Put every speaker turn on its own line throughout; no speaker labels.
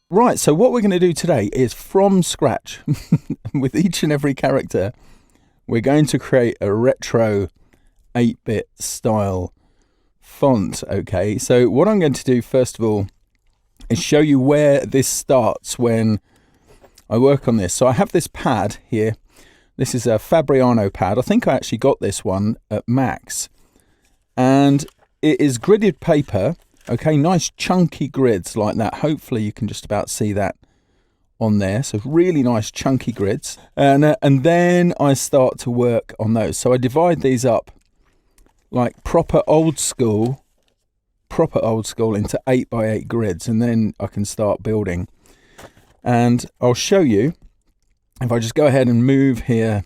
Right, so what we're going to do today is from scratch, with each and every character, we're going to create a retro 8-bit style font, okay? So what I'm going to do first of all is show you where this starts when I work on this. So I have this pad here. This is a Fabriano pad. I think I actually got this one at Max. And it is gridded paper. Okay, nice chunky grids like that. Hopefully you can just about see that on there. So really nice chunky grids. And then I start to work on those. So I divide these up like proper old school into 8x8 grids. And then I can start building. And I'll show you, if I just go ahead and move here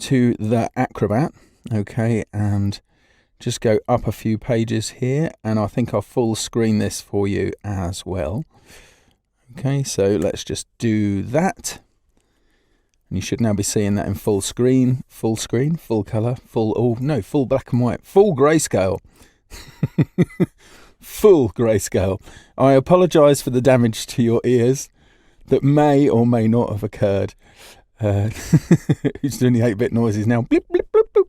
to the Acrobat, okay, and just go up a few pages here, and I think I'll full screen this for you as well. Okay, so let's just do that. And you should now be seeing that in full color, full black and white, full grayscale. Full grayscale. I apologize for the damage to your ears that may or may not have occurred. Who's doing the 8-bit noises now? Blip, blip, blip, blip.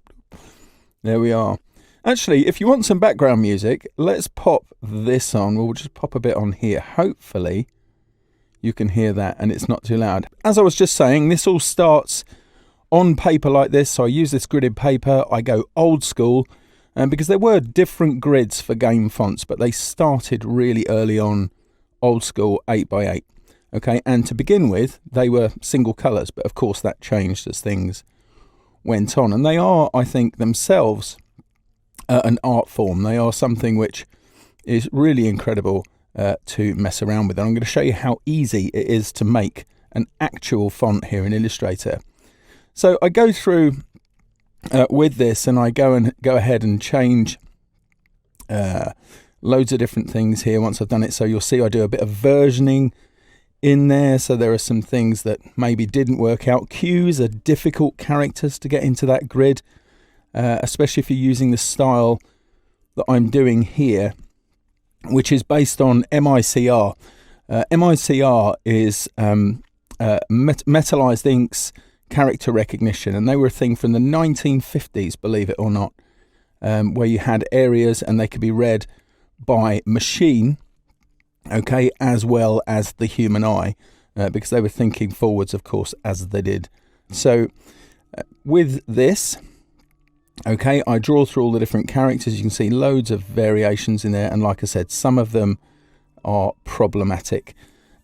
There we are. Actually, if you want some background music, let's pop this on. We'll just pop a bit on here. Hopefully, you can hear that and it's not too loud. As I was just saying, this all starts on paper like this. So I use this gridded paper. I go old school because there were different grids for game fonts, but they started really early on old school 8x8. Okay, and to begin with, they were single colours, but of course that changed as things went on. And they are, I think, themselves an art form. They are something which is really incredible to mess around with. And I'm going to show you how easy it is to make an actual font here in Illustrator. So I go through with this and I go ahead and change loads of different things here once I've done it. So you'll see I do a bit of versioning in there. So there are some things that maybe didn't work out. Qs are difficult characters to get into that grid. Especially if you're using the style that I'm doing here, which is based on MICR. MICR is metallized inks character recognition, and they were a thing from the 1950s, believe it or not, where you had areas and they could be read by machine, okay, as well as the human eye, because they were thinking forwards, of course, as they did. So with this, okay, I draw through all the different characters. You can see loads of variations in there. And like I said, some of them are problematic.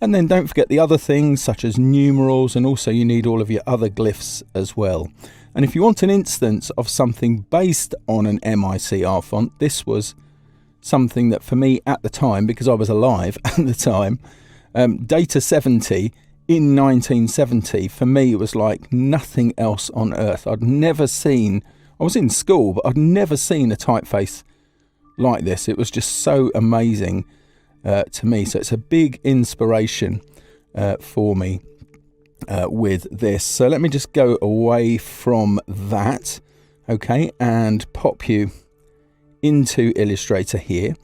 And then don't forget the other things such as numerals. And also you need all of your other glyphs as well. And if you want an instance of something based on an MICR font, this was something that for me at the time, because I was alive at the time, Data 70 in 1970, for me, it was like nothing else on earth. I'd never seen... I was in school, but I'd never seen a typeface like this. It was just so amazing to me. So it's a big inspiration for me with this. So let me just go away from that, okay, and pop you into Illustrator here,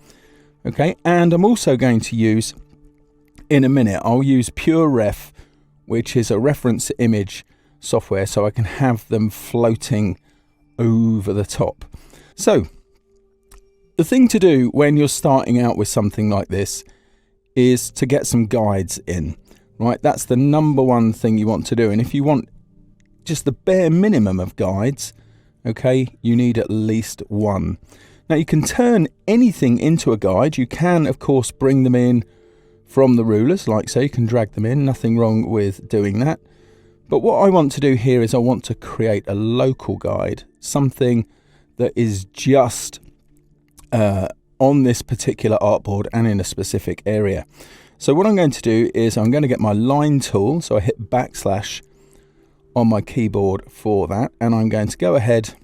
okay. And I'm also going to use, in a minute, I'll use PureRef, which is a reference image software, so I can have them floating over the top. So the thing to do when you're starting out with something like this is to get some guides in, right? That's the number one thing you want to do. And if you want just the bare minimum of guides, okay, you need at least one. Now you can turn anything into a guide. You can, of course, bring them in from the rulers, like so. You can drag them in, nothing wrong with doing that. But what I want to do here is I want to create a local guide, something that is just on this particular artboard and in a specific area. So what I'm going to do is I'm going to get my line tool. So I hit backslash on my keyboard for that. And I'm going to go ahead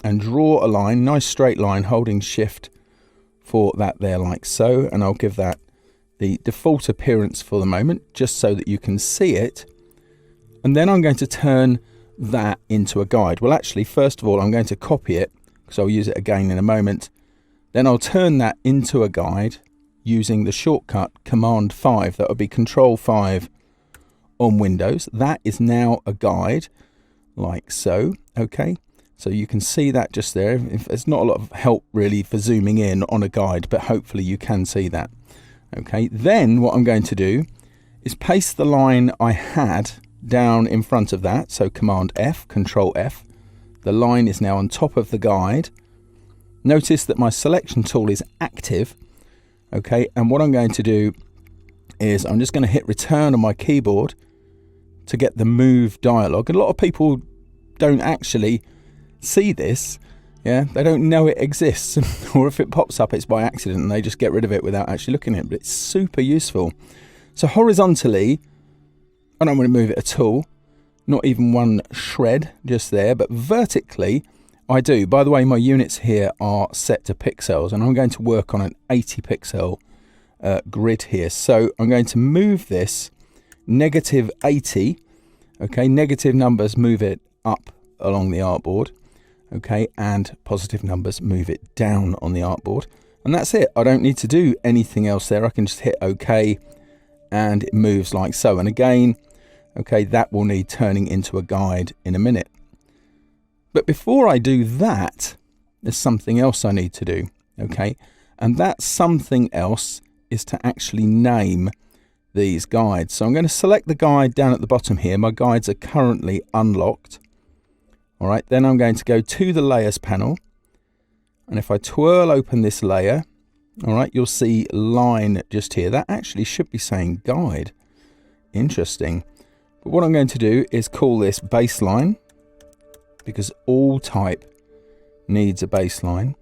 and draw a line, nice straight line, holding shift for that there like so. And I'll give that the default appearance for the moment, just so that you can see it. And then I'm going to turn that into a guide. Well, actually, first of all, I'm going to copy it because I'll use it again in a moment. Then I'll turn that into a guide using the shortcut Command 5. That would be Control 5 on Windows. That is now a guide, like so. Okay, so you can see that just there. There's not a lot of help really for zooming in on a guide, but hopefully you can see that. Okay, then what I'm going to do is paste the line I had down in front of that. So Command F, Control F. The line is now on top of the guide. Notice that my selection tool is active. Okay, and what I'm going to do is I'm just going to hit return on my keyboard to get the move dialog. A lot of people don't actually see this. Yeah, they don't know it exists, or if it pops up it's by accident and they just get rid of it without actually looking at it. But it's super useful. So horizontally, I don't want to move it at all, not even one shred just there, but vertically I do. By the way, my units here are set to pixels, and I'm going to work on an 80 pixel grid here. So I'm going to move this -80. Okay, negative numbers move it up along the artboard. Okay, and positive numbers move it down on the artboard. And that's it. I don't need to do anything else there. I can just hit OK and it moves like so. And again, okay, that will need turning into a guide in a minute. But before I do that, there's something else I need to do. Okay, and that something else is to actually name these guides. So I'm going to select the guide down at the bottom here. My guides are currently unlocked. All right, then I'm going to go to the layers panel, and if I twirl open this layer, all right, you'll see line just here. That actually should be saying guide. Interesting. But what I'm going to do is call this baseline, because all type needs a baseline.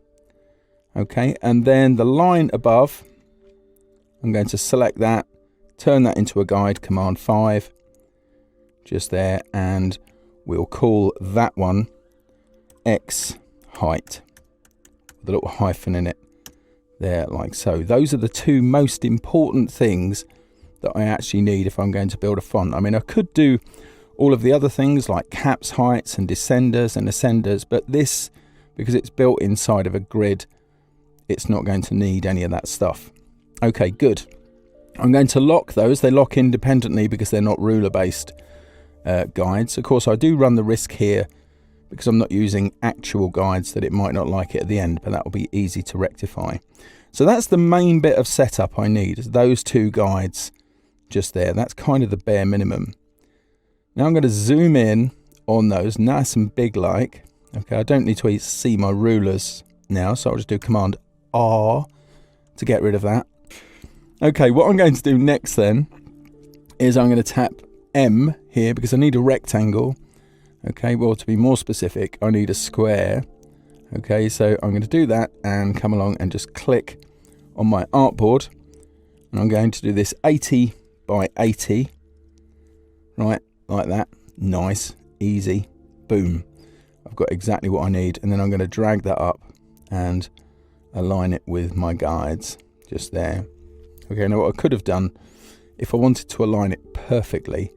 Okay, and then the line above, I'm going to select that, turn that into a guide, Command 5, just there, and we'll call that one X height, with a little hyphen in it there, like so. Those are the two most important things that I actually need if I'm going to build a font. I mean, I could do all of the other things like caps heights and descenders and ascenders, but this, because it's built inside of a grid, it's not going to need any of that stuff. Okay, good. I'm going to lock those. They lock independently because they're not ruler based guides. Of course, I do run the risk here because I'm not using actual guides that it might not like it at the end, but that will be easy to rectify. So that's the main bit of setup I need, those two guides just there. That's kind of the bare minimum. Now I'm going to zoom in on those nice and big like. Okay, I don't need to see my rulers now, so I'll just do Command R to get rid of that. Okay, what I'm going to do next then is I'm going to tap M here because I need a rectangle. Okay, well, to be more specific, I need a square. Okay, so I'm going to do that and come along and just click on my artboard, and I'm going to do this 80 by 80, right, like that. Nice, easy, boom. I've got exactly what I need, and then I'm going to drag that up and align it with my guides just there. Okay, now what I could have done if I wanted to align it perfectly,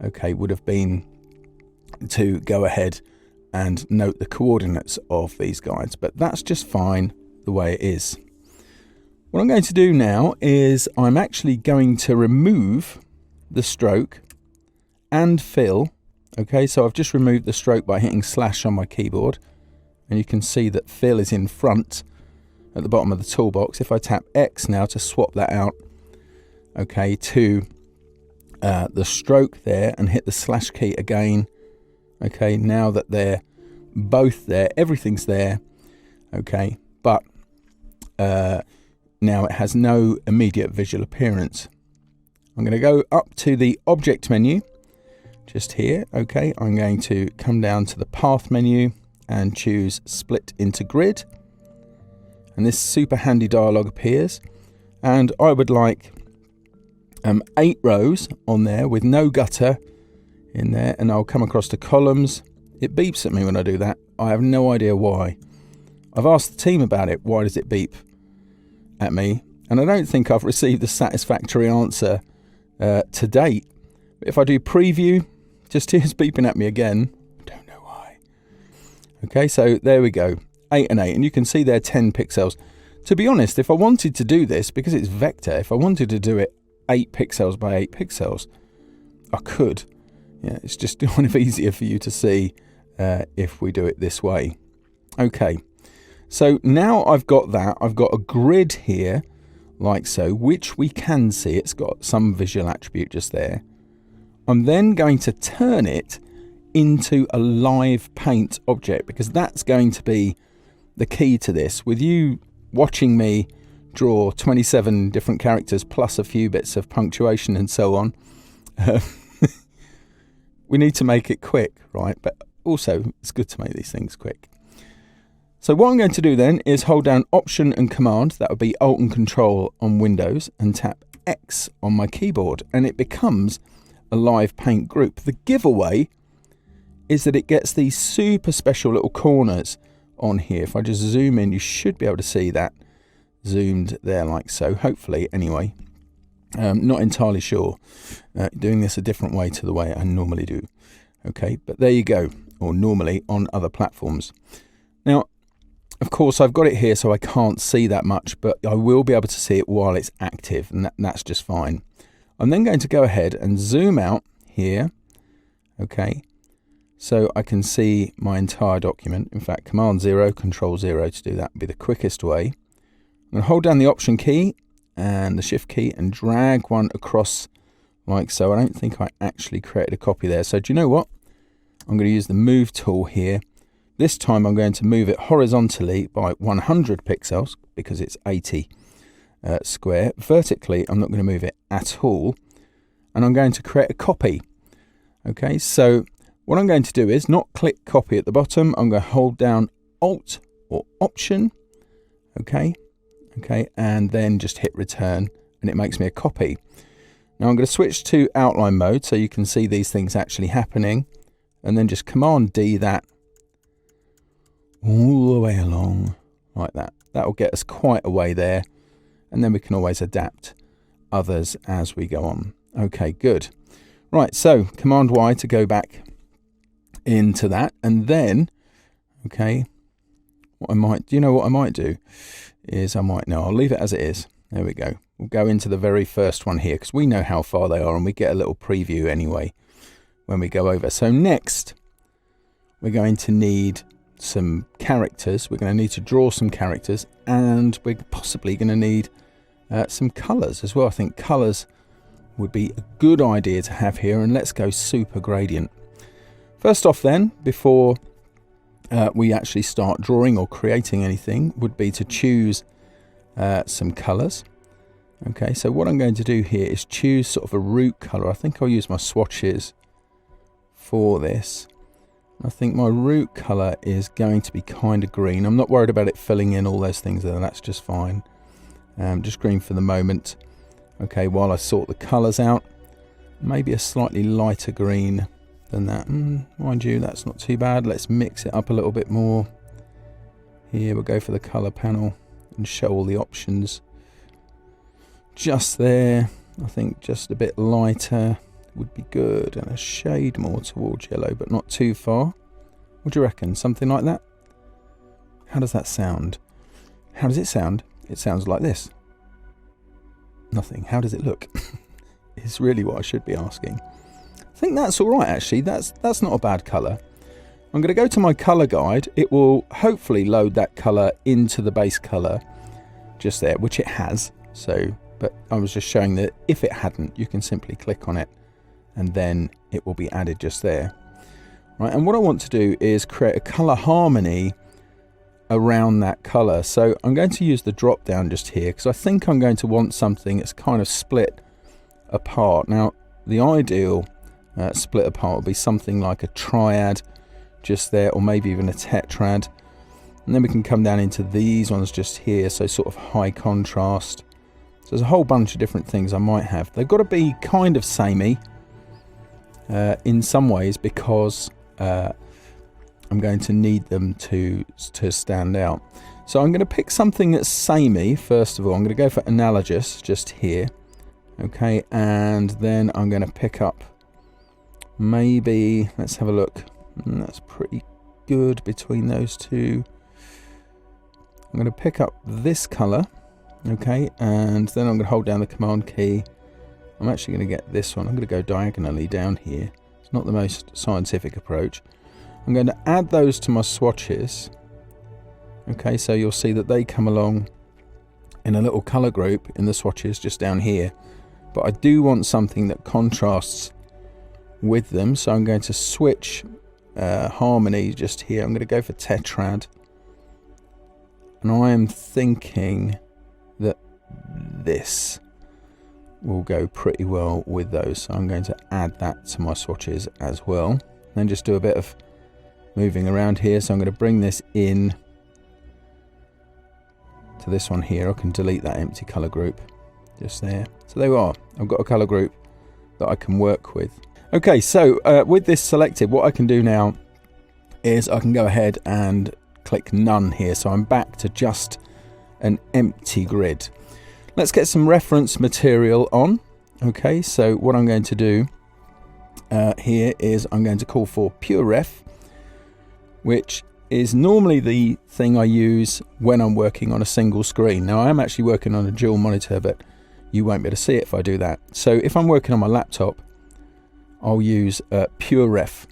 okay, would have been to go ahead and note the coordinates of these guides, but that's just fine the way it is. What I'm going to do now is I'm actually going to remove the stroke and fill. Okay, so I've just removed the stroke by hitting slash on my keyboard, and you can see that fill is in front at the bottom of the toolbox. If I tap X now to swap that out, okay, to the stroke there, and hit the slash key again, okay, now that they're both there, everything's there, okay, but now it has no immediate visual appearance. I'm going to go up to the object menu just here. Okay, I'm going to come down to the path menu and choose split into grid, and this super handy dialog appears, and I would like 8 rows on there with no gutter in there, and I'll come across to columns. It beeps at me when I do that. I have no idea why. I've asked the team about it. Why does it beep at me? And I don't think I've received a satisfactory answer to date. But if I do preview, just here's beeping at me again. I don't know why. Okay, so there we go. 8 and 8, and you can see they're 10 pixels. To be honest, if I wanted to do this, because it's vector, if I wanted to do it 8 pixels by 8 pixels, I could. Yeah, it's just kind of easier for you to see if we do it this way. Okay, so now I've got that. I've got a grid here, like so, which we can see. It's got some visual attribute just there. I'm then going to turn it into a live paint object, because that's going to be the key to this. With you watching me draw 27 different characters plus a few bits of punctuation and so on, we need to make it quick, right? But also it's good to make these things quick. So what I'm going to do then is hold down Option and Command, that would be Alt and Control on Windows, and tap X on my keyboard, and it becomes a live paint group. The giveaway is that it gets these super special little corners on here. If I just zoom in, you should be able to see that zoomed there like so, hopefully anyway. Not entirely sure. Doing this a different way to the way I normally do. Okay, but there you go, or normally on other platforms. Now, of course, I've got it here so I can't see that much, but I will be able to see it while it's active, and that's just fine. I'm then going to go ahead and zoom out here, okay, so I can see my entire document. In fact, Command 0, Control 0 to do that would be the quickest way. I'm going to hold down the Option key and the Shift key and drag one across like so. I don't think I actually created a copy there. So do you know what? I'm going to use the Move tool here. This time I'm going to move it horizontally by 100 pixels because it's 80 square. Vertically, I'm not going to move it at all. And I'm going to create a copy. Okay, so what I'm going to do is not click copy at the bottom. I'm going to hold down Alt or Option. Okay, and then just hit return and it makes me a copy. Now I'm going to switch to outline mode so you can see these things actually happening, and then just Command D that all the way along like that. That will get us quite a way there, and then we can always adapt others as we go on. Okay, good. Right, so Command Y to go back into that, and then, okay, what I might, do you know what I might do? Is I'll leave it as it is. There we go. We'll go into the very first one here because we know how far they are and we get a little preview anyway when we go over. So next, we're going to need some characters. We're going to need to draw some characters, and we're possibly going to need some colours as well. I think colours would be a good idea to have here, and let's go super gradient. First off then, before we actually start drawing or creating anything, would be to choose some colours. Okay, so what I'm going to do here is choose sort of a root colour. I think I'll use my swatches for this. I think my root colour is going to be kind of green. I'm not worried about it filling in all those things there, that's just fine. Just green for the moment. Okay, while I sort the colours out, maybe a slightly lighter green than that. Mind you, that's not too bad. Let's mix it up a little bit more. Here we'll go for the colour panel and show all the options. Just there, I think just a bit lighter would be good, and a shade more towards yellow, but not too far. What do you reckon? Something like that? How does that sound? How does it sound? It sounds like this. Nothing. How does it look? It's really what I should be asking. I think that's all right, actually. That's not a bad colour. I'm going to go to my colour guide. It will hopefully load that colour into the base colour just there, which it has. So, but I was just showing that if it hadn't, you can simply click on it and then it will be added just there. Right, and what I want to do is create a colour harmony around that colour. So I'm going to use the drop down just here because I think I'm going to want something that's kind of split apart. Now, the ideal split apart would be something like a triad just there, or maybe even a tetrad. And then we can come down into these ones just here, so sort of high contrast. So there's a whole bunch of different things I might have. They've got to be kind of samey in some ways because I'm going to need them to stand out. So I'm going to pick something that's samey first of all. I'm going to go for analogous just here. Okay, and then I'm going to pick up maybe, let's have a look. That's pretty good between those two. I'm going to pick up this colour, okay, and then I'm going to hold down the command key. I'm actually going to get this one. I'm going to go diagonally down here. It's not the most scientific approach. I'm going to add those to my swatches. Okay, so you'll see that they come along in a little colour group in the swatches just down here. But I do want something that contrasts with them, so I'm going to switch harmony just here. I'm going to go for tetrad. And I am thinking that this will go pretty well with those. So I'm going to add that to my swatches as well. Then just do a bit of moving around here. So I'm going to bring this in to this one here. I can delete that empty colour group just there. So there we are. I've got a colour group that I can work with. Okay, so with this selected, what I can do now is I can go ahead and click none here. So I'm back to just an empty grid. Let's get some reference material on. Okay, so what I'm going to do here is I'm going to call for pure ref, which is normally the thing I use when I'm working on a single screen. Now I am actually working on a dual monitor, but you won't be able to see it if I do that. So if I'm working on my laptop, I'll use pure ref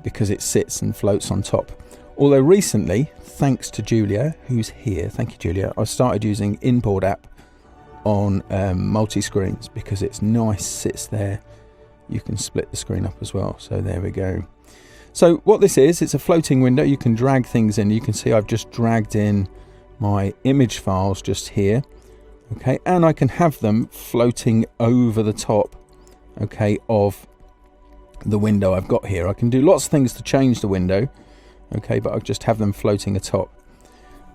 because it sits and floats on top. Although recently, thanks to Julia, who's here, thank you Julia, I started using Inboard app on multi-screens because it's nice, sits there. You can split the screen up as well, so there we go. So what this is, it's a floating window. You can drag things in. You can see I've just dragged in my image files just here, okay, and I can have them floating over the top, okay, of the window I've got here. I can do lots of things to change the window, okay, but I'll just have them floating atop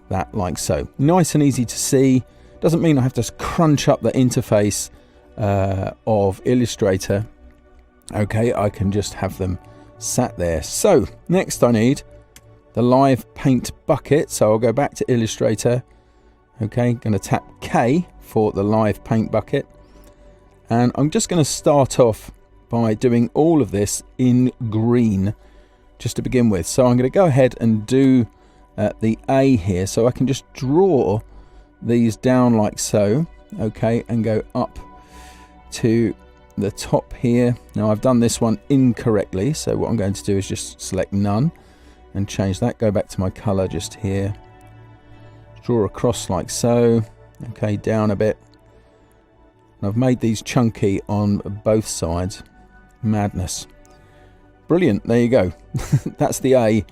that like so. Nice and easy to see. Doesn't mean I have to crunch up the interface of Illustrator. Okay, I can just have them sat there. So next I need the live paint bucket. So I'll go back to Illustrator. Okay, going to tap K for the live paint bucket. And I'm just going to start off by doing all of this in green just to begin with. So I'm going to go ahead and do the A here. So I can just draw these down like so. Okay, and go up to the top here. Now I've done this one incorrectly, so what I'm going to do is just select none and change that. Go back to my color just here, draw across like so. Okay, down a bit. And I've made these chunky on both sides. Madness. Brilliant, there you go. That's the A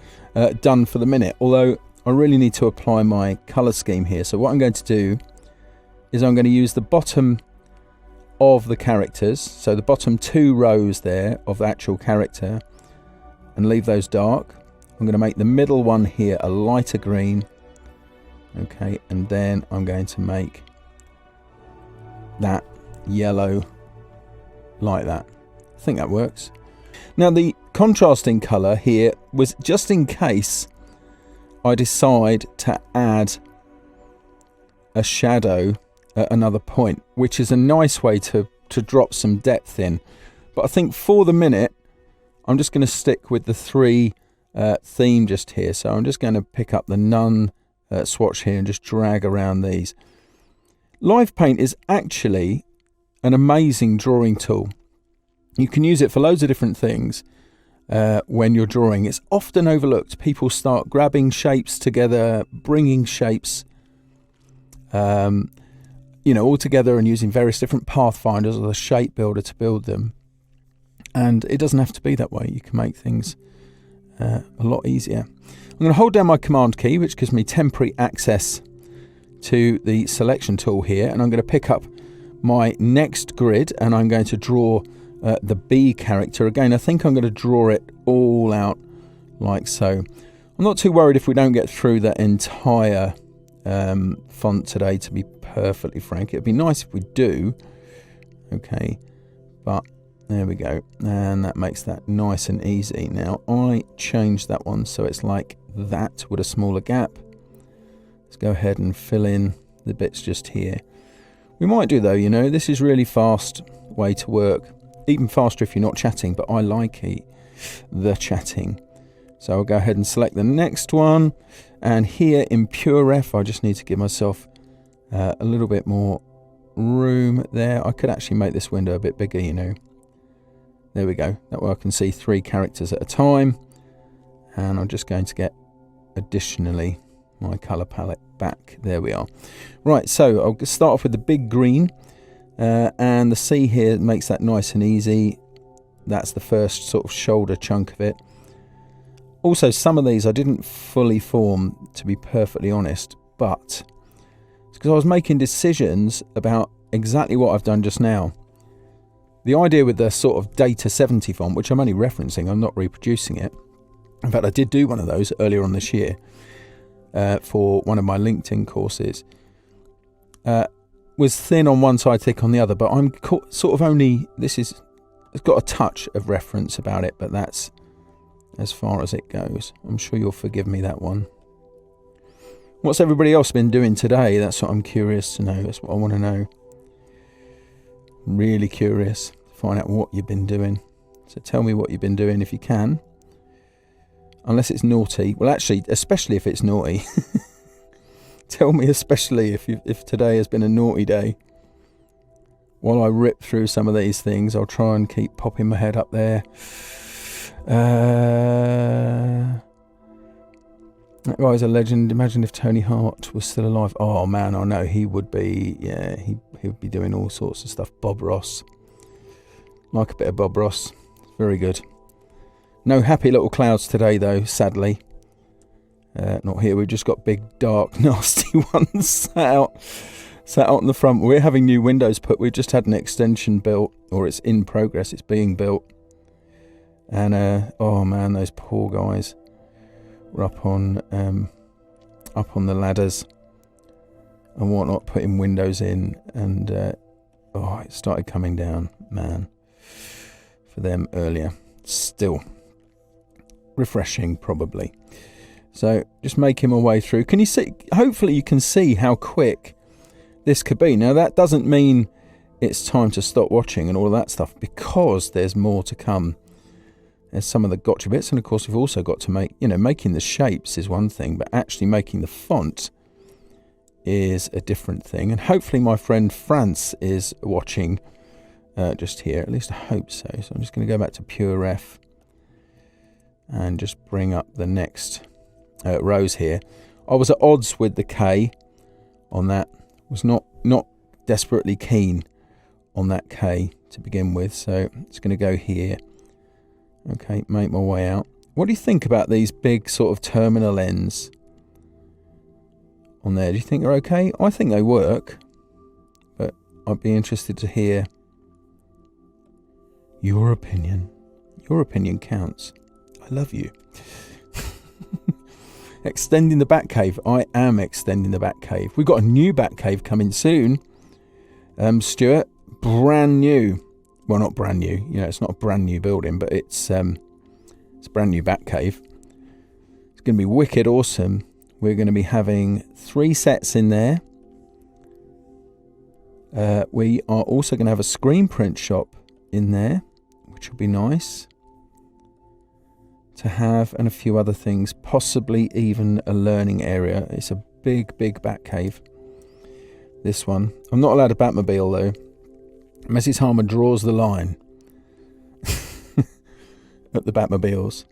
done for the minute, although I really need to apply my color scheme here. So what I'm going to do is I'm going to use the bottom of the characters, so the bottom 2 rows there of the actual character, and leave those dark. I'm going to make the middle one here a lighter green, okay, and then I'm going to make that yellow like that. I think that works. Now the contrasting color here was just in case I decide to add a shadow at another point, which is a nice way to drop some depth in. But I think for the minute I'm just going to stick with the 3 theme just here. So I'm just going to pick up the none swatch here and just drag around these. Live Paint is actually an amazing drawing tool. You can use it for loads of different things when you're drawing. It's often overlooked. People start grabbing shapes together, bringing shapes all together and using various different pathfinders or the shape builder to build them. And it doesn't have to be that way. You can make things a lot easier. I'm going to hold down my command key, which gives me temporary access to the selection tool here. And I'm going to pick up my next grid and I'm going to draw the B character. Again, I think I'm going to draw it all out like so. I'm not too worried if we don't get through that entire font today, to be perfectly frank. It'd be nice if we do. Okay, but there we go, and that makes that nice and easy. Now I changed that one so it's like that with a smaller gap. Let's go ahead and fill in the bits just here. We might do though, this is really fast way to work, even faster if you're not chatting, but I like the chatting. So I'll go ahead and select the next one. And here in Pure Ref, I just need to give myself a little bit more room there. I could actually make this window a bit bigger, you know. There we go. That way I can see 3 characters at a time. And I'm just going to get additionally my colour palette back. There we are. Right, so I'll start off with the big green. And the C here makes that nice and easy. That's the first sort of shoulder chunk of it. Also, some of these I didn't fully form, to be perfectly honest, but it's because I was making decisions about exactly what I've done just now. The idea with the sort of Data 70 font, which I'm only referencing, I'm not reproducing it. In fact, I did do one of those earlier on this year for one of my LinkedIn courses. Was thin on one side, thick on the other, but I'm sort of only, it's got a touch of reference about it, but that's as far as it goes. I'm sure you'll forgive me that one. What's everybody else been doing today? That's what I'm curious to know. That's what I want to know. Really curious to find out what you've been doing. So tell me what you've been doing if you can. Unless it's naughty. Well, actually, especially if it's naughty. Tell me especially if today has been a naughty day. While I rip through some of these things, I'll try and keep popping my head up there. That guy's a legend. Imagine if Tony Hart was still alive. Oh man, I know he would be. Yeah, he would be doing all sorts of stuff. Bob Ross. Like a bit of Bob Ross. Very good. No happy little clouds today though, sadly. Not here. We've just got big, dark, nasty ones sat out in the front. We're having new windows put. We've just had an extension built, or it's in progress. It's being built. And oh man, those poor guys were up on the ladders and whatnot, putting windows in, and it started coming down, man, for them earlier. Still refreshing, probably. So just making my way through. Can you see? Hopefully you can see how quick this could be. Now that doesn't mean it's time to stop watching and all of that stuff, because there's more to come. There's some of the gotcha bits, and of course we've also got to make, making the shapes is one thing, but actually making the font is a different thing. And hopefully my friend France is watching just here. At least I hope so. So I'm just going to go back to Pure Ref and just bring up the next rows here. I was at odds with the K on that. Was not desperately keen on that K to begin with, so it's going to go here. Okay, make my way out. What do you think about these big sort of terminal ends on there? Do you think they're okay? I think they work, but I'd be interested to hear your opinion. Your opinion counts. I love you. Extending the Batcave. I am extending the Batcave. We've got a new Batcave coming soon. Stuart, brand new. Well, not brand new. It's not a brand new building, but it's a brand new Batcave. It's going to be wicked awesome. We're going to be having 3 sets in there. We are also going to have a screen print shop in there, which will be nice to have, and a few other things, possibly even a learning area. It's a big Batcave, this one. I'm not allowed a Batmobile though. Mrs. Harmer draws the line at the Batmobiles.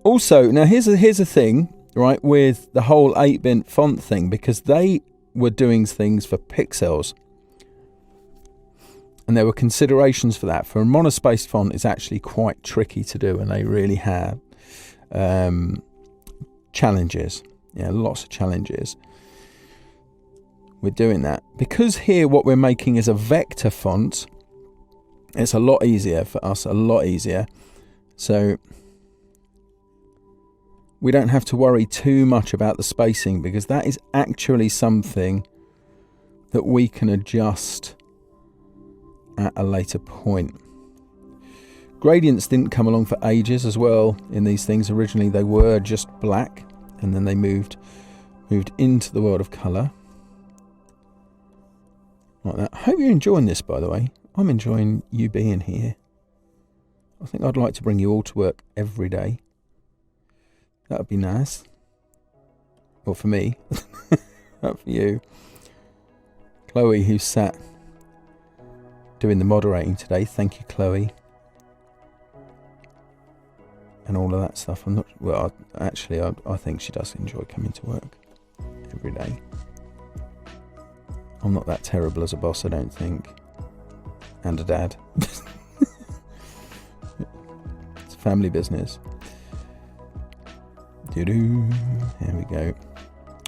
Also, now here's a thing, right, with the whole 8-bit font thing, because they were doing things for pixels, and there were considerations for that. For a monospaced font, it's actually quite tricky to do, and they really have challenges. Yeah, lots of challenges. We're doing that because here what we're making is a vector font. It's a lot easier for us, a lot easier. So we don't have to worry too much about the spacing, because that is actually something that we can adjust at a later point. Gradients didn't come along for ages as well in these things. Originally they were just black, and then they moved into the world of colour. Like that. I hope you're enjoying this, by the way. I'm enjoying you being here. I think I'd like to bring you all to work every day. That would be nice. Or for me. Not for you. Chloe, who sat doing the moderating today. Thank you, Chloe. And all of that stuff. I'm not... Well, actually, I think she does enjoy coming to work every day. I'm not that terrible as a boss, I don't think. And a dad. It's a family business. Doo-doo. Here we go.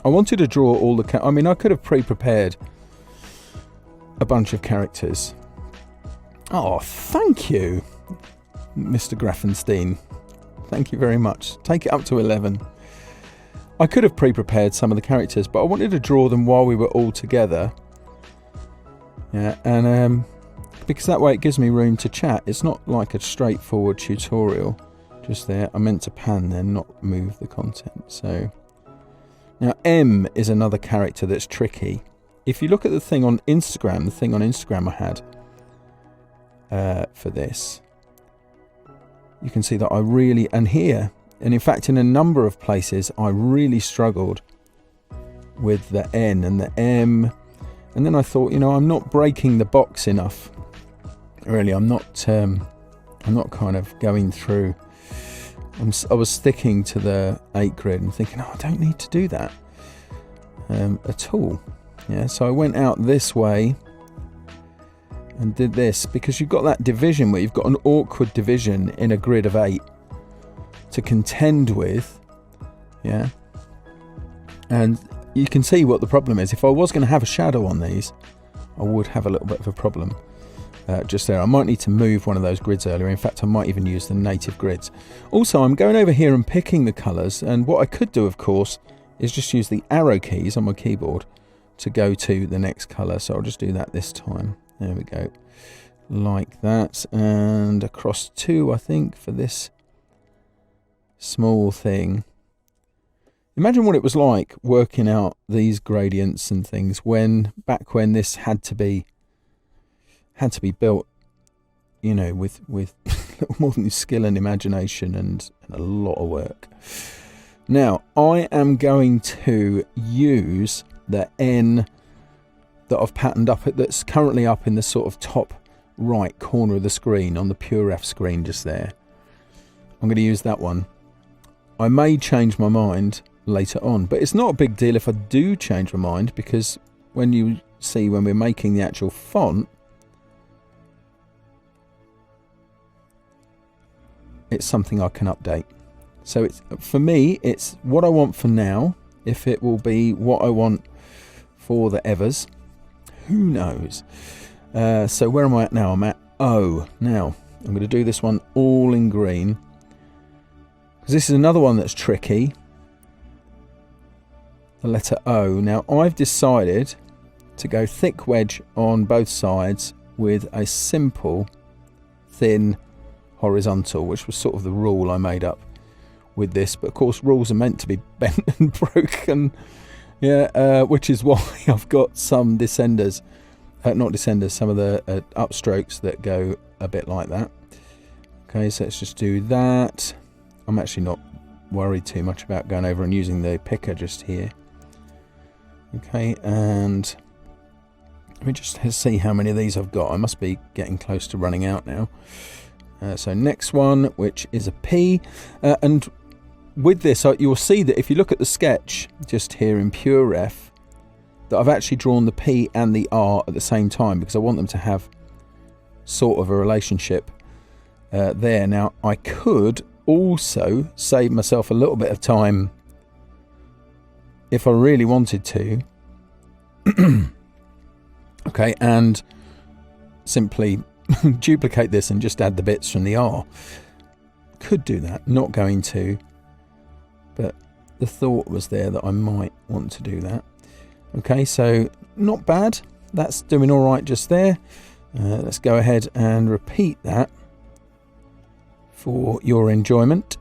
I wanted to draw all the... I mean, I could have pre-prepared a bunch of characters. Oh, thank you, Mr. Graffenstein. Thank you very much. Take it up to 11. I could have pre-prepared some of the characters, but I wanted to draw them while we were all together. Yeah, and because that way it gives me room to chat. It's not like a straightforward tutorial. Just there. I meant to pan then, not move the content. So now M is another character that's tricky. If you look at the thing on Instagram, I had for this, you can see that I really, and here, and in fact in a number of places, I really struggled with the N and the M. And then I thought, you know, I'm not breaking the box enough. Really, I'm not kind of going through. I was sticking to the 8 grid and thinking, oh, I don't need to do that at all. Yeah, so I went out this way and did this, because you've got that division where you've got an awkward division in a grid of 8 to contend with. Yeah, and you can see what the problem is. If I was going to have a shadow on these, I would have a little bit of a problem. Just there, I might need to move one of those grids earlier. In fact, I might even use the native grids. Also, I'm going over here and picking the colours, and what I could do, of course, is just use the arrow keys on my keyboard to go to the next colour. So I'll just do that this time. There we go, like that, and across 2, I think, for this small thing. Imagine what it was like working out these gradients and things back when this had to be built, you know, with more than skill and imagination and a lot of work. Now, I am going to use the N that I've patterned up, that's currently up in the sort of top right corner of the screen, on the Pure F screen just there. I'm going to use that one. I may change my mind later on, but it's not a big deal if I do change my mind, because when you see when we're making the actual font, it's something I can update. So it's, for me, it's what I want for now. If it will be what I want for the Evers, who knows. So where am I at now? I'm at O. Now I'm going to do this one all in green, because this is another one that's tricky. The letter O. Now I've decided to go thick wedge on both sides with a simple thin horizontal, which was sort of the rule I made up with this. But of course, rules are meant to be bent and broken. Yeah, which is why I've got some descenders, not descenders, some of the upstrokes that go a bit like that. Okay, so let's just do that. I'm actually not worried too much about going over and using the picker just here. Okay, and let me just see how many of these I've got. I must be getting close to running out now. So next one, which is a P, and with this, you'll see that if you look at the sketch just here in Pure F, that I've actually drawn the P and the R at the same time, because I want them to have sort of a relationship there. Now, I could also save myself a little bit of time if I really wanted to. Okay, and simply duplicate this and just add the bits from the R. Could do that, not going to, but the thought was there that I might want to do that. Okay, so not bad. That's doing all right just there. Let's go ahead and repeat that for your enjoyment.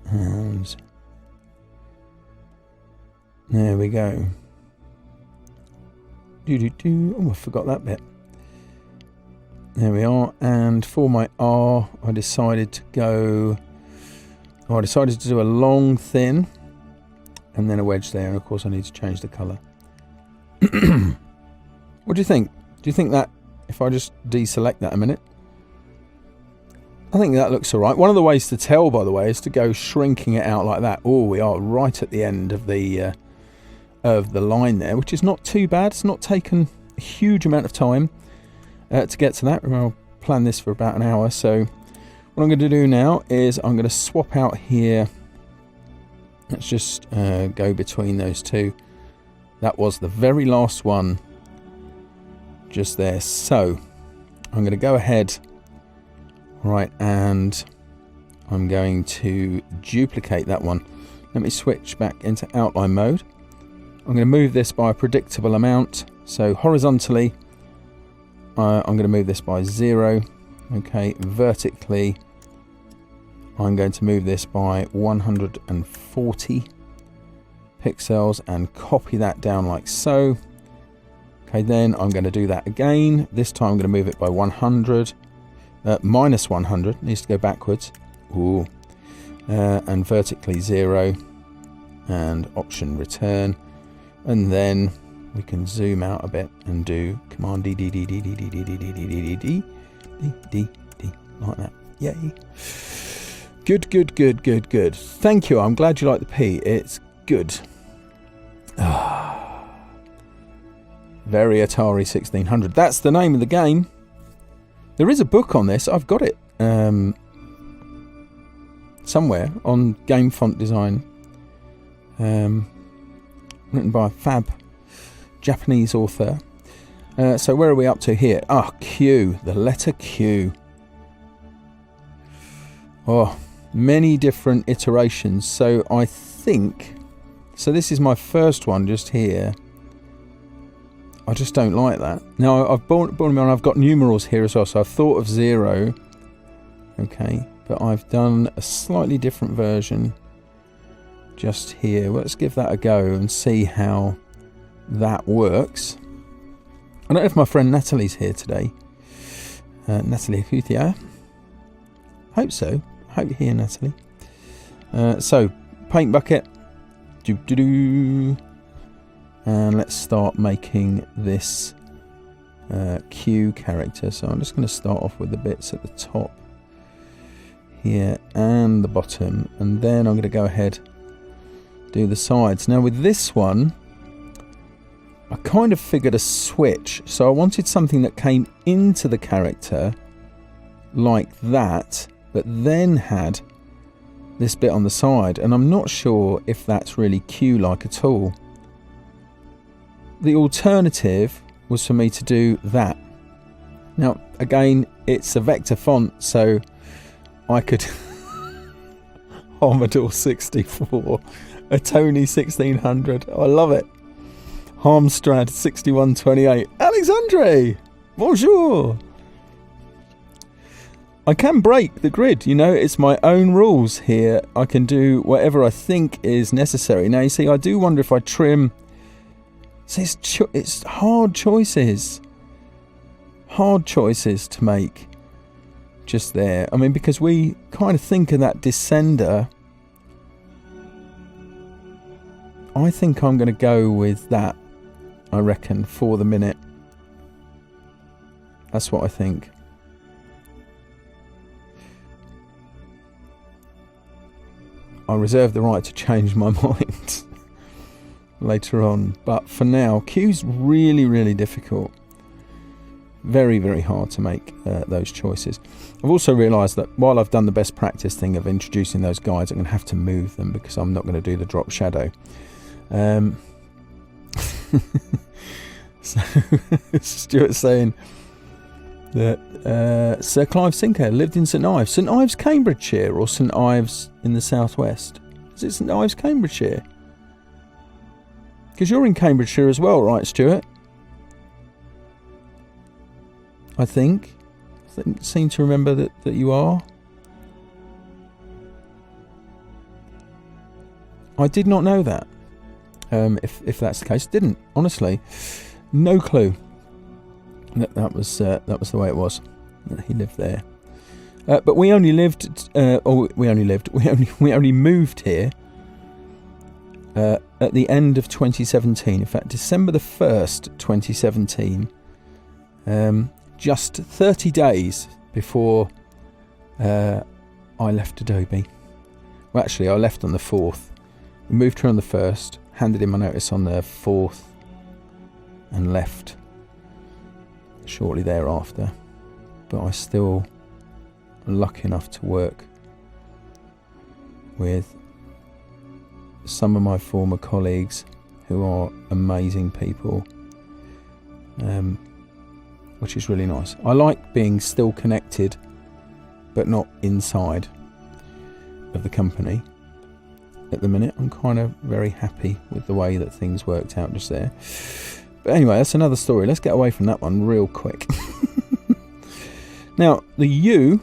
And there we go. Oh, I forgot that bit. There we are. And for my R, I decided to go I decided to do a long, thin, and then a wedge there. And of course I need to change the colour. What do you think? Do you think that if I just deselect that a minute? I think that looks alright. One of the ways to tell, by the way, is to go shrinking it out like that. Oh, we are right at the end of the line there, which is not too bad. It's not taken a huge amount of time to get to that. Remember, I'll plan this for about an hour. So what I'm going to do now is I'm going to swap out here. Let's just go between those two. That was the very last one just there. So I'm going to go ahead, right, and I'm going to duplicate that one. Let me switch back into outline mode. I'm going to move this by a predictable amount. So horizontally, I'm going to move this by 0. Okay, vertically, I'm going to move this by 140 pixels and copy that down like so. Okay, then I'm going to do that again. This time I'm going to move it by 100. Minus 100, needs to go backwards. Ooh. And vertically 0. And option return. And then we can zoom out a bit and do Command D, D, D, D, D, D, D, D, D, D, D, D, D, D, D, like that. Yay. Good, good, good, good, good. Thank you. I'm glad you like the P. It's good. Very Atari 1600. That's the name of the game. There is a book on this. I've got it somewhere on game font design. Written by a fab Japanese author. So where are we up to here? Ah, Q. The letter Q. Oh, many different iterations. So I think... So this is my first one just here. I just don't like that. Now, I've I've got numerals here as well, so I've thought of 0. Okay, but I've done a slightly different version just here. Let's give that a go and see how that works. I don't know if my friend Natalie's here today. Natalie Huthia. Hope so. Hope you're here, Natalie. So, paint bucket. And let's start making this Q character. So I'm just going to start off with the bits at the top here and the bottom, and then I'm going to go ahead, do the sides. Now with this one, I kind of figured a switch. So I wanted something that came into the character like that, but then had this bit on the side, and I'm not sure if that's really Q-like at all. The alternative was for me to do that. Now, again, it's a vector font, so I could Harmador 64, a Tony 1600. I love it. Harmstrad 6128. Alexandre, bonjour. I can break the grid, you know, it's my own rules here. I can do whatever I think is necessary. Now, you see, I do wonder if I trim... So it's hard choices. Hard choices to make just there. I mean, because we kind of think of that descender. I think I'm going to go with that, I reckon, for the minute. That's what I think. I reserve the right to change my mind later on, but for now, Q's really, really difficult. Very, very hard to make those choices. I've also realised that while I've done the best practice thing of introducing those guides, I'm going to have to move them because I'm not going to do the drop shadow. So Stuart's saying that Sir Clive Sinker lived in St Ives. St Ives, Cambridgeshire, or St Ives in the southwest? Is it St Ives, Cambridgeshire? Because you're in Cambridgeshire as well, right, Stuart? I seem to remember that you are. I did not know that. If that's the case, didn't, honestly, no clue that was the way it was, that he lived there. But we only lived, we only moved here at the end of 2017. In fact, December the 1st, 2017, just 30 days before I left Adobe. Well, actually, I left on the 4th. We moved here on the 1st, handed in my notice on the 4th, and left shortly thereafter. But I still am lucky enough to work with some of my former colleagues who are amazing people, which is really nice. I like being still connected but not inside of the company. At the minute, I'm kind of very happy with the way that things worked out just there. But anyway, that's another story. Let's get away from that one real quick. Now, the U,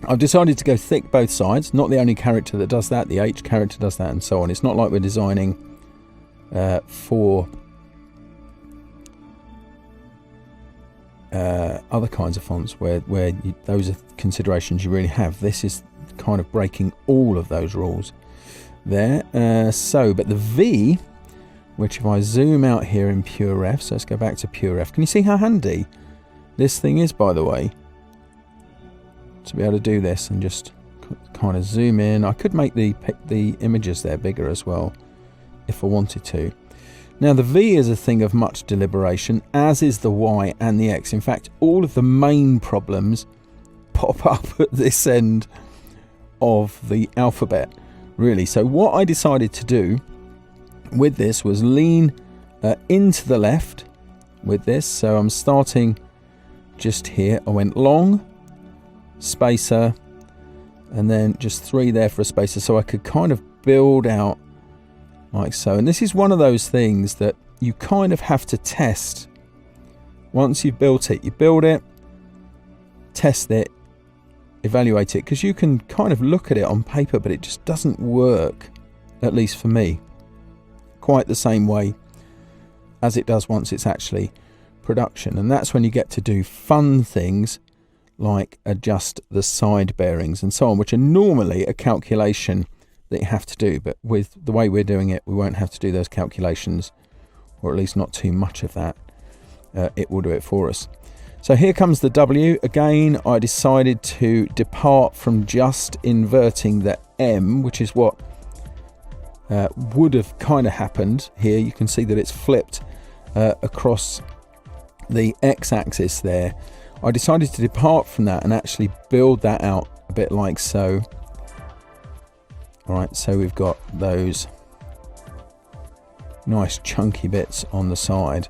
I've decided to go thick both sides. Not the only character that does that. The H character does that, and so on. It's not like we're designing for other kinds of fonts where those are considerations you really have. This is kind of breaking all of those rules there. But the V, which if I zoom out here in Pure F, so let's go back to Pure F. Can you see how handy this thing is, by the way, to be able to do this and just kind of zoom in? I could make the images there bigger as well if I wanted to. Now the V is a thing of much deliberation, as is the Y and the X. In fact, all of the main problems pop up at this end of the alphabet, really. So what I decided to do with this was lean into the left with this. So I'm starting just here. I went long, spacer, and then just 3 there for a spacer, so I could kind of build out like so. And this is one of those things that you kind of have to test. Once you've built it, you build it, test it, evaluate it, because you can kind of look at it on paper, but it just doesn't work, at least for me, quite the same way as it does once it's actually production. And that's when you get to do fun things like adjust the side bearings and so on, which are normally a calculation that you have to do, but with the way we're doing it, we won't have to do those calculations, or at least not too much of that. It will do it for us. So here comes the W. Again, I decided to depart from just inverting the M, which is what would have kind of happened here. You can see that it's flipped across the X-axis there. I decided to depart from that and actually build that out a bit like so. Alright, so we've got those nice chunky bits on the side.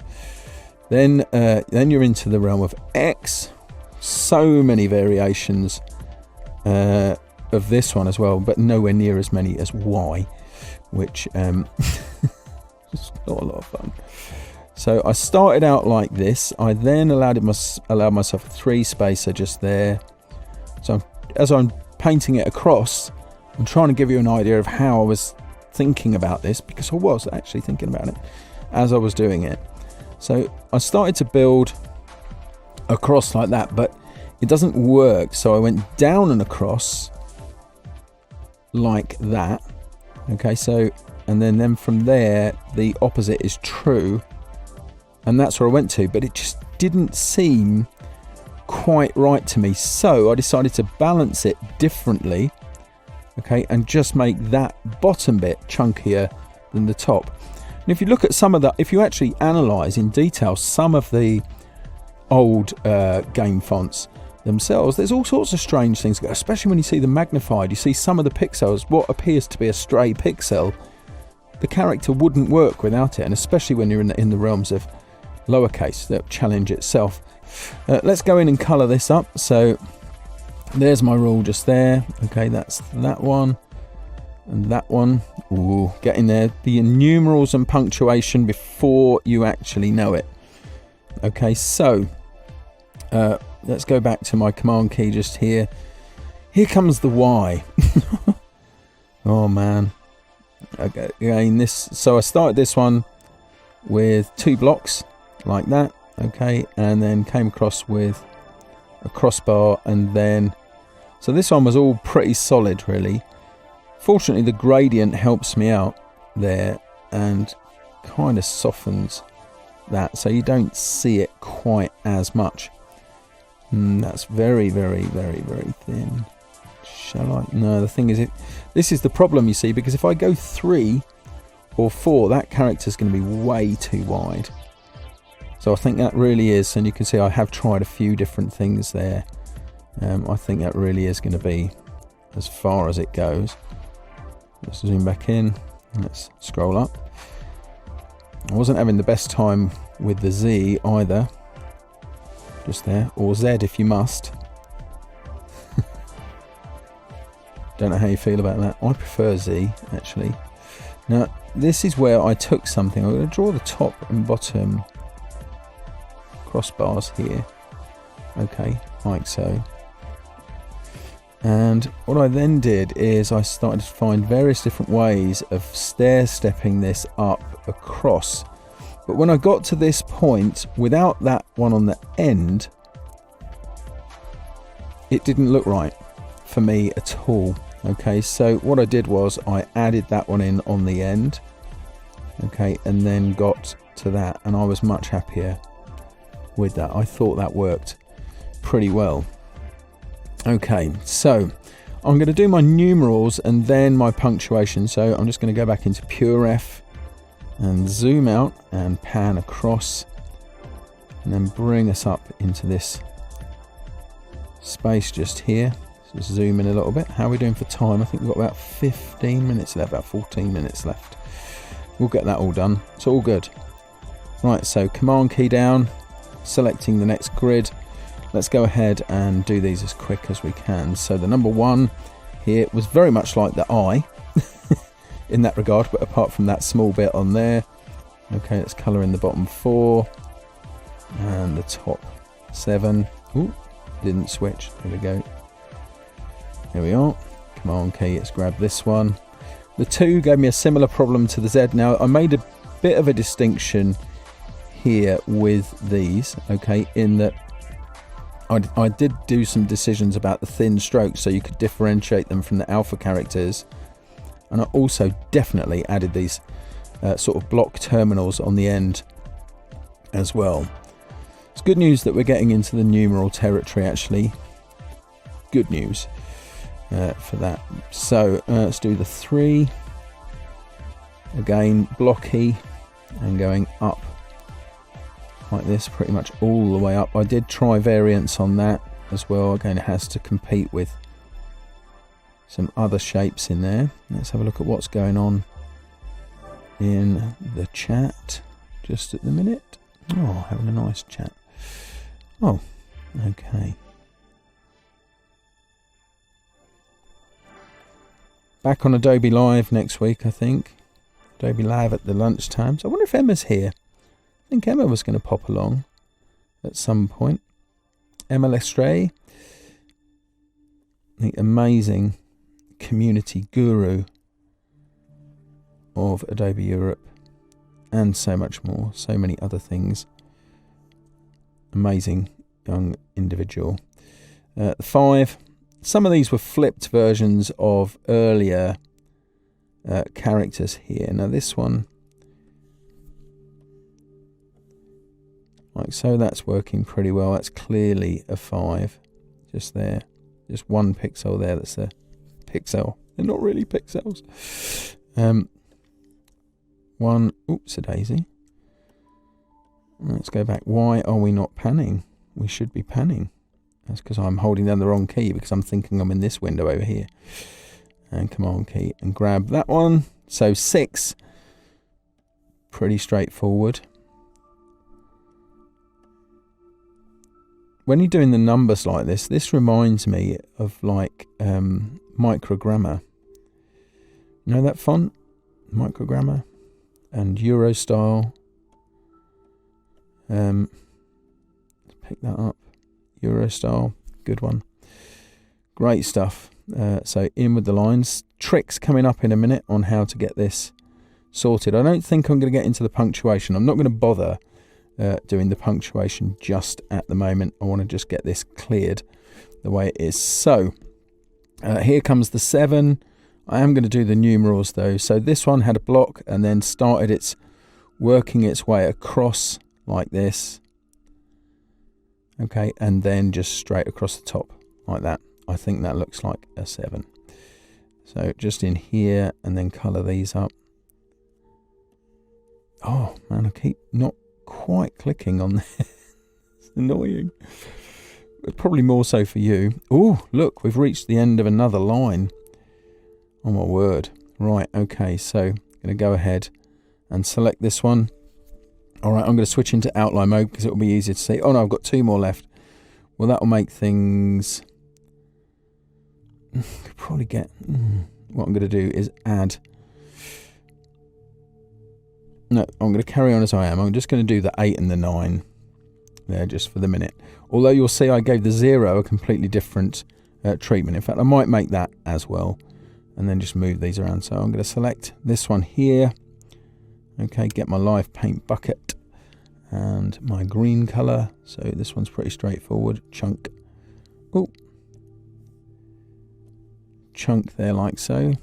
Then you're into the realm of X. So many variations of this one as well, but nowhere near as many as Y, which is not a lot of fun. So I started out like this. I then allowed myself a 3 spacer just there. So as I'm painting it across, I'm trying to give you an idea of how I was thinking about this, because I was actually thinking about it as I was doing it. So I started to build across like that, but it doesn't work. So I went down and across like that. Okay, so, and then from there, the opposite is true. And that's where I went to, but it just didn't seem quite right to me. So I decided to balance it differently. Okay, and just make that bottom bit chunkier than the top. And if you look at some of that, if you actually analyze in detail some of the old game fonts themselves, there's all sorts of strange things, especially when you see them magnified. You see some of the pixels, what appears to be a stray pixel, the character wouldn't work without it, and especially when you're in the realms of lowercase, that challenge itself. Let's go in and color this up. So there's my rule just there. Okay, that's that one and that one. Ooh, get in there. The numerals and punctuation before you actually know it. Okay, so let's go back to my command key just here. Here comes the Y. Oh man. Okay, again, so I started this one with 2 blocks like that. Okay, and then came across with a crossbar, and then So this one was all pretty solid, really. Fortunately, the gradient helps me out there and kind of softens that, so you don't see it quite as much. That's very, very, very, very thin. Shall I? No, the thing is, this is the problem, you see, because if I go 3 or 4, that character's going to be way too wide. So I think that really is, and you can see I have tried a few different things there. I think that really is going to be as far as it goes. Let's zoom back in. Let's scroll up. I wasn't having the best time with the Z either. Just there. Or Z if you must. Don't know how you feel about that. I prefer Z, actually. Now, this is where I took something. I'm going to draw the top and bottom crossbars here. Okay, like so. And what I then did is I started to find various different ways of stair-stepping this up across. But when I got to this point, without that one on the end, it didn't look right for me at all. Okay, so what I did was I added that one in on the end. Okay, and then got to that, and I was much happier with that. I thought that worked pretty well. Okay, so I'm going to do my numerals and then my punctuation. So I'm just going to go back into Pure F and zoom out and pan across and then bring us up into this space just here. So zoom in a little bit. How are we doing for time? I think we've got about 15 minutes left, about 14 minutes left. We'll get that all done. It's all good. Right, so Command key down, selecting the next grid. Let's go ahead and do these as quick as we can. So the number 1 here was very much like the eye in that regard, but apart from that small bit on there. Okay, let's colour in the bottom 4 and the top 7. Ooh, didn't switch. There we go. Here we are. Command key, let's grab this one. The 2 gave me a similar problem to the Z. Now, I made a bit of a distinction here with these, okay, in that I did do some decisions about the thin strokes so you could differentiate them from the alpha characters, and I also definitely added these sort of block terminals on the end as well. It's good news that we're getting into the numeral territory, actually. Good news for that. So let's do the 3 again, blocky, and going up like this, pretty much all the way up. I did try variants on that as well. Again, it has to compete with some other shapes in there. Let's have a look at what's going on in the chat just at the minute. Oh, having a nice chat. Oh, okay. Back on Adobe Live next week, I think. Adobe Live at the lunchtimes. I wonder if Emma's here. I think Emma was going to pop along at some point. Emma Lestray, the amazing community guru of Adobe Europe, and so much more, so many other things. Amazing young individual. The 5, some of these were flipped versions of earlier characters here. Now this one, like so, that's working pretty well. That's clearly a 5 just there, just 1 pixel there. That's a pixel. They're not really pixels. 1, oops a daisy. Let's go back. Why are we not panning? We should be panning. That's because I'm holding down the wrong key, because I'm thinking I'm in this window over here. And Command key and grab that one. So 6, pretty straightforward. When you're doing the numbers like this reminds me of like microgrammar. You know that font? Microgrammar and Eurostyle. Let's pick that up. Eurostyle, good one. Great stuff. So in with the lines. Tricks coming up in a minute on how to get this sorted. I don't think I'm going to get into the punctuation. I'm not going to bother doing the punctuation just at the moment. I want to just get this cleared the way it is. So Here comes the 7. I am going to do the numerals though. So this one had a block and then started working its way across like this. Okay, and then just straight across the top like that. I think that looks like a 7. So just in here and then colour these up. Oh man, I keep not quite clicking on there. It's annoying. But probably more so for you. Oh, look, we've reached the end of another line. Oh my word. Right, okay, so I'm going to go ahead and select this one. All right, I'm going to switch into outline mode because it will be easier to see. Oh no, I've got 2 more left. Well, that will make things... Could probably get... What I'm going to do is add... No, I'm going to carry on as I am. I'm just going to do the 8 and the 9 there just for the minute. Although you'll see I gave the 0 a completely different treatment. In fact, I might make that as well. And then just move these around. So I'm going to select this one here. Okay, get my live paint bucket and my green colour. So this one's pretty straightforward. Chunk. Oh. Chunk there like so.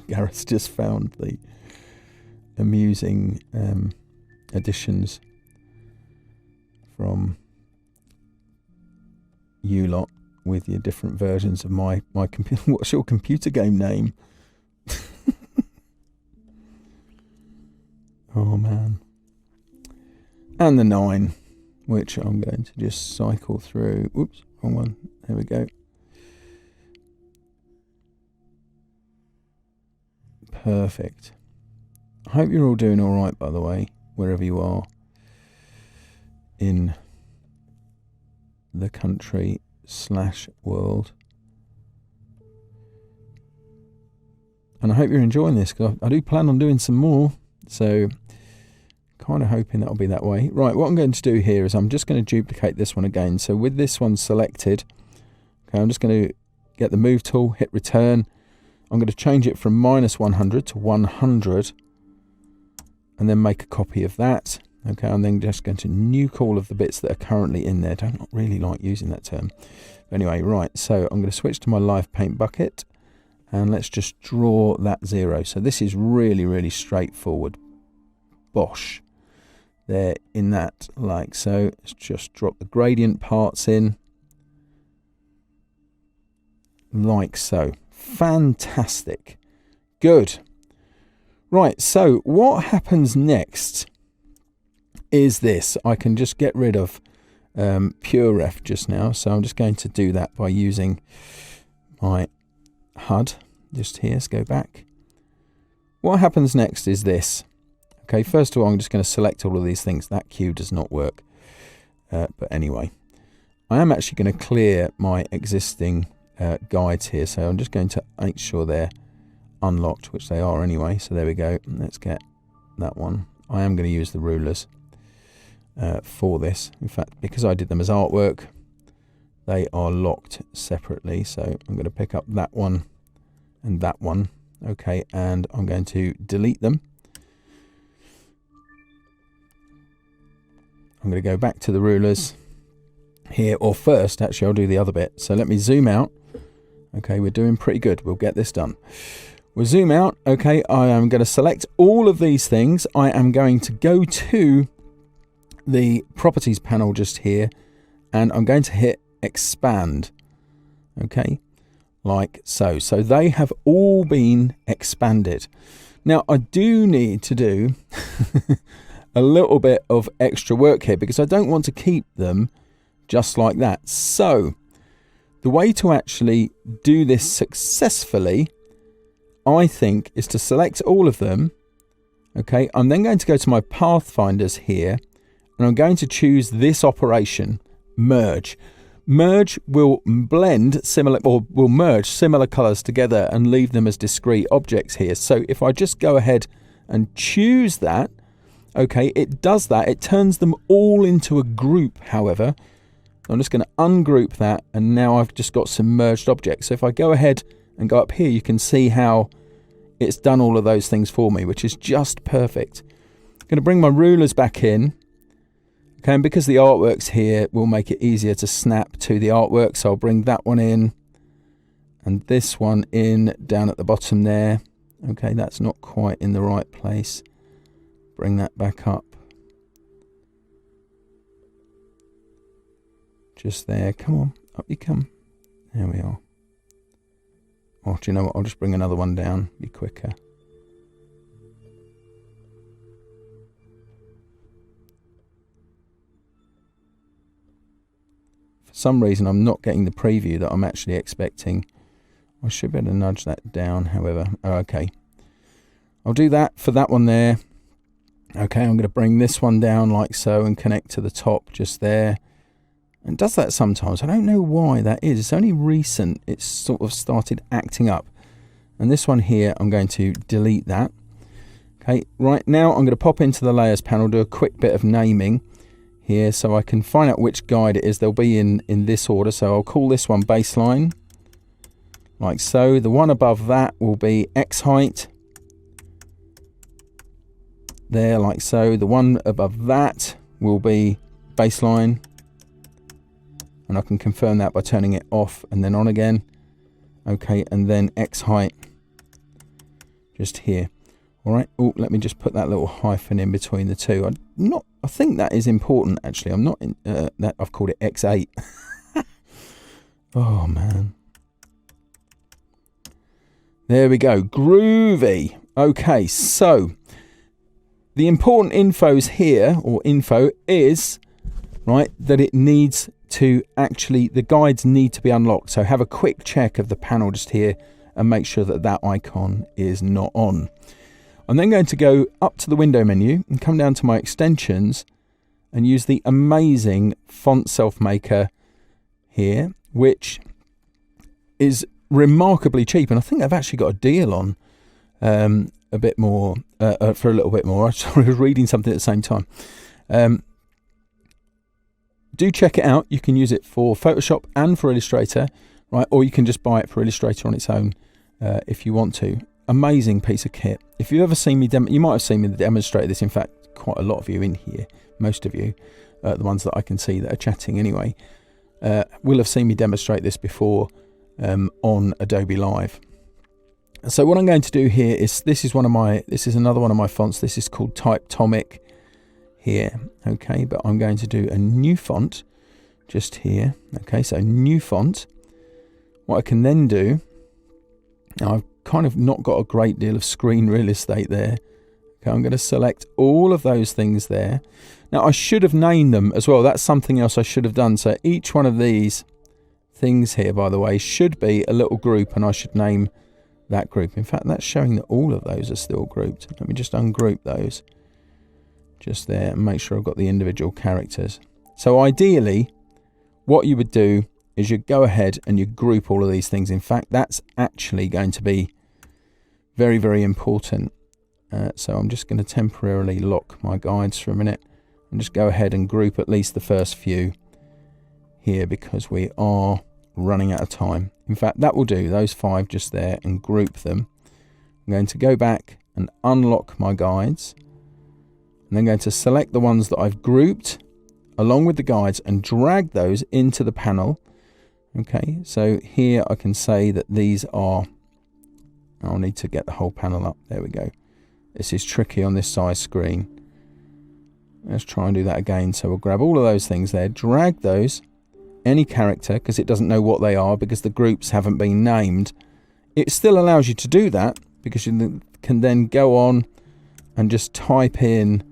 Gareth's just found the amusing additions from you lot with your different versions of my computer. What's your computer game name? Oh man. And the 9, which I'm going to just cycle through. Oops, wrong one. There we go. Perfect. I hope you're all doing all right, by the way, wherever you are in the country / world. And I hope you're enjoying this, because I do plan on doing some more. So, kind of hoping that'll be that way. Right, what I'm going to do here is I'm just going to duplicate this one again. So with this one selected, okay, I'm just going to get the move tool, hit return. I'm going to change it from -100 to 100 and then make a copy of that. Okay, I'm then just going to nuke all of the bits that are currently in there. Don't really like using that term. But anyway, right, so I'm going to switch to my live paint bucket and let's just draw that 0. So this is really, really straightforward. Bosh. There in that, like so. Let's just drop the gradient parts in. Like so. Fantastic. Good. Right, so what happens next is this. I can just get rid of PureRef just now. So I'm just going to do that by using my HUD just here. Let's go back. What happens next is this. Okay, first of all, I'm just going to select all of these things. That queue does not work. But anyway, I am actually going to clear my existing guides here. So I'm just going to make sure they're unlocked, which they are anyway. So there we go. Let's get that one. I am going to use the rulers for this. In fact, because I did them as artwork, they are locked separately. So I'm going to pick up that one and that one. Okay, and I'm going to delete them. I'm going to go back to the rulers here, or first, actually, I'll do the other bit. So let me zoom out. Okay, we're doing pretty good. We'll get this done. We'll zoom out. Okay, I am going to select all of these things. I am going to go to the properties panel just here, and I'm going to hit expand. Okay, like so. So they have all been expanded. Now, I do need to do a little bit of extra work here because I don't want to keep them just like that. So the way to actually do this successfully, I think, is to select all of them. Okay, I'm then going to go to my pathfinders here and I'm going to choose this operation, merge. Merge will blend similar, or will merge similar colors together and leave them as discrete objects here. So if I just go ahead and choose that, okay, it does that. It turns them all into a group, however. I'm just going to ungroup that, and now I've just got some merged objects. So if I go ahead and go up here, you can see how it's done all of those things for me, which is just perfect. I'm going to bring my rulers back in, Okay, and because the artwork's here, we'll make it easier to snap to the artwork. So I'll bring that one in and this one in down at the bottom there. Okay, that's not quite in the right place. Bring that back up. Just there. Come on, up you come. There we are. Oh, do you know what? I'll just bring another one down. Be quicker. For some reason, I'm not getting the preview that I'm actually expecting. I should be able to nudge that down, however. Oh, okay. I'll do that for that one there. Okay, I'm going to bring this one down like so and connect to the top just there. And does that sometimes. I don't know why that is. It's only recent it's sort of started acting up. And this one here, I'm going to delete that. Okay, right now I'm going to pop into the layers panel, do a quick bit of naming here so I can find out which guide it is. They'll be in this order. So I'll call this one baseline, like so. The one above that will be X height, there, like so. The one above that will be baseline. And I can confirm that by turning it off and then on again. Okay, and then X height just here. All right. Oh, let me just put that little hyphen in between the two. I think that is important actually. I'm not in that. I've called it X8. Oh man. There we go. Groovy. Okay, so the important info is right that it needs to actually, the guides need to be unlocked. So have a quick check of the panel just here and make sure that that icon is not on. I'm then going to go up to the window menu and come down to my extensions and use the amazing Fontself maker here, which is remarkably cheap. And I think they've actually got a deal on a bit more, for a little bit more. I was reading something at the same time. Do check it out. You can use it for Photoshop and for Illustrator, right? Or you can just buy it for Illustrator on its own if you want to. Amazing piece of kit. If you've ever seen me, you might have seen me demonstrate this. In fact, quite a lot of you in here, most of you, the ones that I can see that are chatting anyway, will have seen me demonstrate this before on Adobe Live. So what I'm going to do here is, this is another one of my fonts. This is called Typetomic here. Okay, but I'm going to do a new font just here. Okay, so new font. What I can then do, now I've kind of not got a great deal of screen real estate there. Okay, I'm going to select all of those things there. Now I should have named them as well. That's something else I should have done. So each one of these things here, by the way, should be a little group, and I should name that group. In fact, that's showing that all of those are still grouped. Let me just ungroup those just there and make sure I've got the individual characters. So ideally, what you would do is you go ahead and you group all of these things. In fact, that's actually going to be very, very important. So I'm just going to temporarily lock my guides for a minute and just go ahead and group at least the first few here, because we are running out of time. In fact, that will do, those 5 just there, and group them. I'm going to go back and unlock my guides, and then going to select the ones that I've grouped along with the guides and drag those into the panel. Okay, so here I can say that these are, I'll need to get the whole panel up. There we go. This is tricky on this size screen. Let's try and do that again. So we'll grab all of those things there, drag those, any character, because it doesn't know what they are because the groups haven't been named. It still allows you to do that because you can then go on and just type in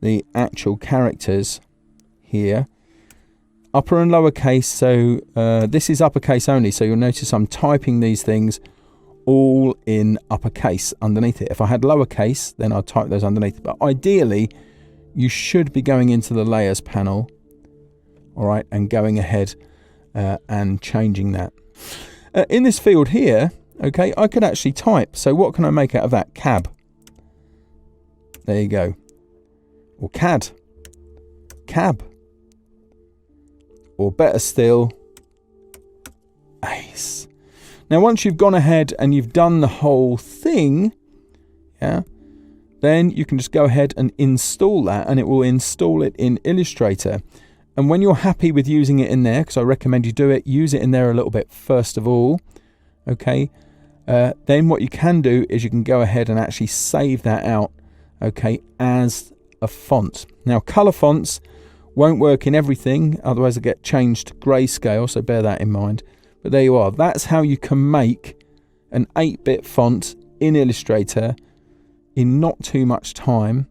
the actual characters here, upper and lowercase. So this is uppercase only, so you'll notice I'm typing these things all in uppercase underneath it. If I had lowercase, then I'd type those underneath it. But ideally, you should be going into the layers panel, all right, and going ahead and changing that. In this field here, okay, I could actually type. So what can I make out of that? Cab. There you go. Or CAD. Cab. Or better still, Ace. Now, once you've gone ahead and you've done the whole thing, yeah, then you can just go ahead and install that, and it will install it in Illustrator. And when you're happy with using it in there, because I recommend you do it, use it in there a little bit first of all, okay? Then what you can do is you can go ahead and actually save that out, okay, as a font. Now, color fonts won't work in everything, otherwise they get changed to grayscale, so bear that in mind. But there you are. That's how you can make an 8-bit font in Illustrator in not too much time.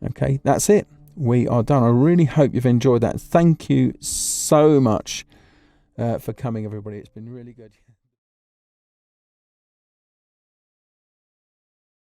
Okay, that's it. We are done. I really hope you've enjoyed that. Thank you so much for coming, everybody. It's been really good.